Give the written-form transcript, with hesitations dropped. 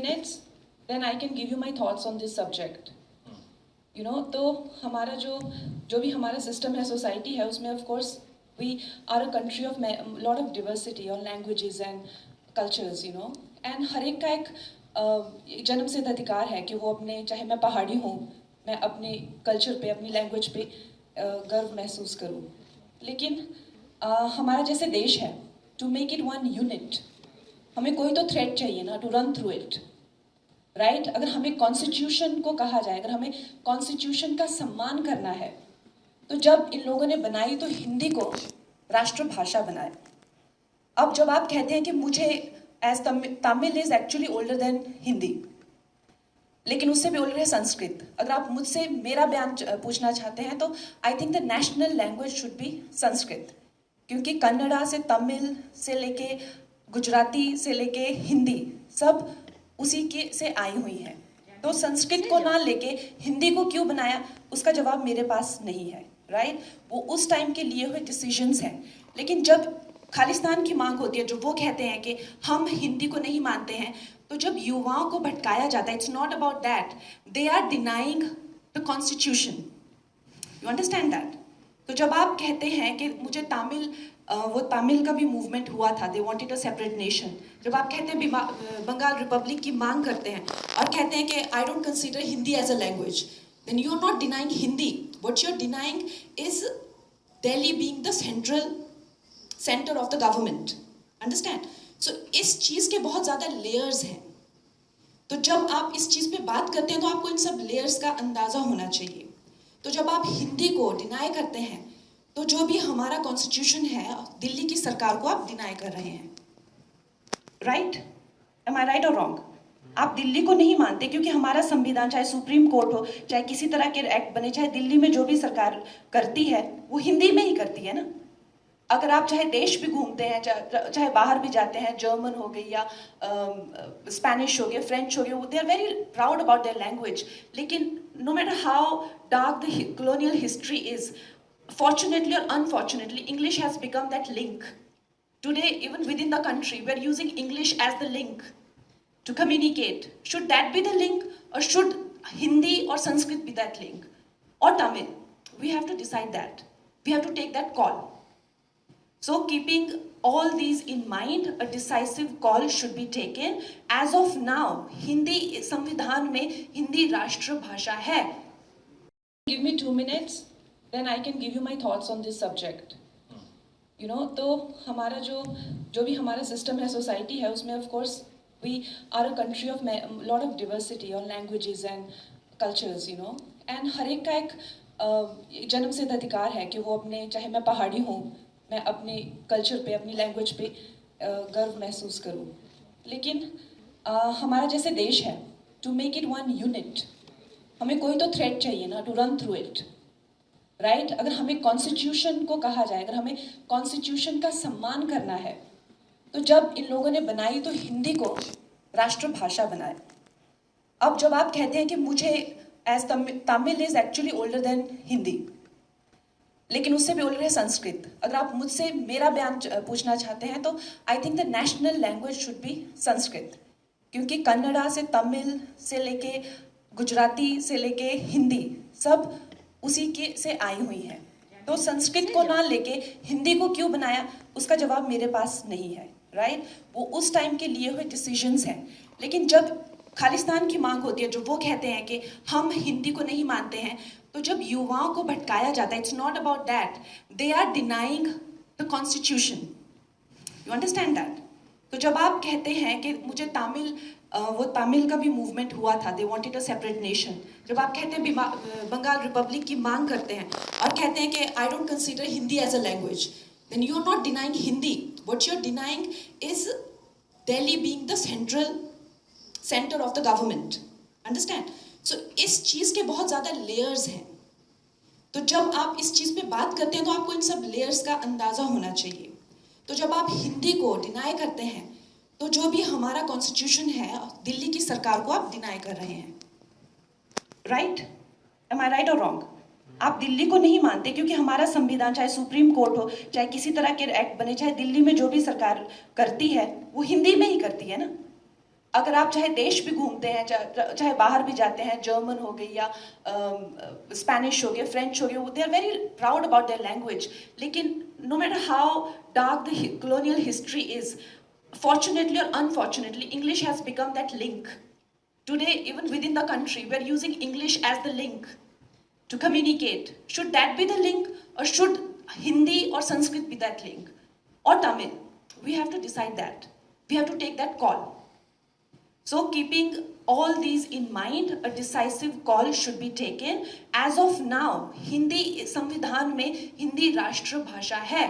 minutes, then I can give you my thoughts on this subject. You know, तो हमारा जो भी हमारा सिस्टम है, सोसाइटी है, उसमें of course we are a country of lot of diversity और languages and cultures, you know, and हर एक का एक जन्म सिद्ध अधिकार है कि वो अपने, चाहे मैं पहाड़ी हूँ, मैं अपने कल्चर पे, अपनी लैंग्वेज पे गर्व महसूस करूँ। लेकिन हमारा जैसे देश है, to make it one unit, हमें कोई तो थ्रेड चाहिए ना, to run through it, right? अगर हमें कॉन्स्टिट्यूशन को कहा जाए, अगर हमें कॉन्स्टिट्यूशन का सम्मान करना है, तो जब इन लोगों ने बनाई तो हिंदी को राष्ट्रभाषा बनाए। अब जब आप कहते हैं कि मुझे as Tamil is actually older than Hindi, लेकिन उससे भी ओल्डर है संस्कृत। अगर आप मुझसे मेरा बयान पूछना चाहते हैं तो I think the national language should be Sanskrit, क्योंकि कन्नड़ा से तमिल से लेके गुजराती से लेके हिंदी सब उसी के से आई हुई है। तो संस्कृत को ना लेके हिंदी को क्यों बनाया, उसका जवाब मेरे पास नहीं है, राइट? वो उस टाइम के लिए हुए डिसीजंस हैं। लेकिन जब खालिस्तान की मांग होती है, जो वो कहते हैं कि हम हिंदी को नहीं मानते हैं, तो जब युवाओं को भटकाया जाता है, it's not about that, they are denying the constitution. You understand that? तो जब आप कहते हैं कि मुझे वो तमिल का भी मूवमेंट हुआ था, they wanted a separate nation, जब आप कहते हैं बंगाल रिपब्लिक की मांग करते हैं और कहते हैं कि I don't consider Hindi as a language, then you are not denying Hindi, what you are denying is Delhi being the centre of the government. Understand? So इस चीज के बहुत ज्यादा लेयर्स हैं। तो जब आप इस चीज पे बात करते हैं तो आपको इन सब लेयर्स का अंदाजा होना चाहिए। तो जब आप हिंदी को डिनाई करते हैं, तो जो भी हमारा कॉन्स्टिट्यूशन है, दिल्ली की सरकार को आप डिनाई कर रहे हैं, राइट? एम आई राइट और रॉन्ग? आप दिल्ली को नहीं मानते क्योंकि हमारा संविधान, चाहे सुप्रीम कोर्ट हो, चाहे किसी तरह के एक्ट बने, चाहे दिल्ली में जो भी सरकार करती है वो हिंदी में ही करती है ना। अगर आप चाहे देश भी घूमते हैं, चाहे बाहर भी जाते हैं, जर्मन हो गई या स्पेनिश हो गया, फ्रेंच हो गया, they are very proud about their language. लेकिन no matter how dark the colonial history is, fortunately or unfortunately, English has become that link. Today, even within the country, we are using English as the link to communicate. Should that be the link, or should Hindi or Sanskrit be that link? Or Tamil? We have to decide that. We have to take that call. So, keeping all these in mind, a decisive call should be taken. As of now, Hindi संविधान में हिंदी राष्ट्रभाषा है. Give me 2 minutes. Then I can give you my thoughts on this subject. You know, तो हमारा जो भी हमारा system है, सोसाइटी है, उसमें of course we are a country of lot of diversity और languages and cultures, you know, and हर एक का एक जन्म सिद्ध अधिकार है कि वो अपने, चाहे मैं पहाड़ी हूँ, मैं अपने कल्चर पे, अपनी लैंग्वेज पे गर्व महसूस करूँ। लेकिन हमारा जैसे देश है, to make it one unit, हमें कोई तो थ्रेड चाहिए ना, to run through it, right? अगर हमें कॉन्स्टिट्यूशन को कहा जाए, अगर हमें कॉन्स्टिट्यूशन का सम्मान करना है, तो जब इन लोगों ने बनाई तो हिंदी को राष्ट्रभाषा बनाए। अब जब आप कहते हैं कि मुझे as Tamil is actually older than Hindi, लेकिन उससे भी ओल्डर है संस्कृत। अगर आप मुझसे मेरा बयान पूछना चाहते हैं तो I think the national language should be Sanskrit, क्योंकि कन्नड़ा से तमिल से लेके गुजराती से लेके हिंदी सब उसी के से आई हुई है। तो संस्कृत को ना लेके हिंदी को क्यों बनाया, उसका जवाब मेरे पास नहीं है, राइट? वो उस टाइम के लिए हुए डिसीजंस हैं। लेकिन जब खालिस्तान की मांग होती है, जो वो कहते हैं कि हम हिंदी को नहीं मानते हैं, तो जब युवाओं को भटकाया जाता है, it's not about that, they are denying the constitution. You understand that? तो जब आप कहते हैं कि मुझे वो तमिल का भी मूवमेंट हुआ था, they wanted a separate nation, जब आप कहते हैं बंगाल रिपब्लिक की मांग करते हैं और कहते हैं कि I don't consider Hindi as a language, then you are not denying Hindi, what you are denying is Delhi being the centre of the government. Understand? So इस चीज के बहुत ज्यादा लेयर्स हैं। तो जब आप इस चीज पे बात करते हैं तो आपको इन सब लेयर्स का अंदाजा होना चाहिए। तो जब आप हिंदी को डिनाई करते हैं, तो जो भी हमारा कॉन्स्टिट्यूशन है, दिल्ली की सरकार को आप डिनाई कर रहे हैं, राइट? एम आई राइट और रॉन्ग? आप दिल्ली को नहीं मानते क्योंकि हमारा संविधान, चाहे सुप्रीम कोर्ट हो, चाहे किसी तरह के एक्ट बने, चाहे दिल्ली में जो भी सरकार करती है वो हिंदी में ही करती है ना। अगर आप चाहे देश भी घूमते हैं, चाहे बाहर भी जाते हैं, जर्मन हो गई या स्पेनिश हो गया, फ्रेंच हो गया, they are very proud about their language. लेकिन no matter how dark the colonial history is, fortunately or unfortunately, English has become that link. Today, even within the country, we are using English as the link to communicate. Should that be the link, or should Hindi or Sanskrit be that link, or Tamil? We have to decide that. We have to take that call. So keeping all these in mind, a decisive call should be taken. As of now, Hindi संविधान में हिंदी राष्ट्र भाषा है.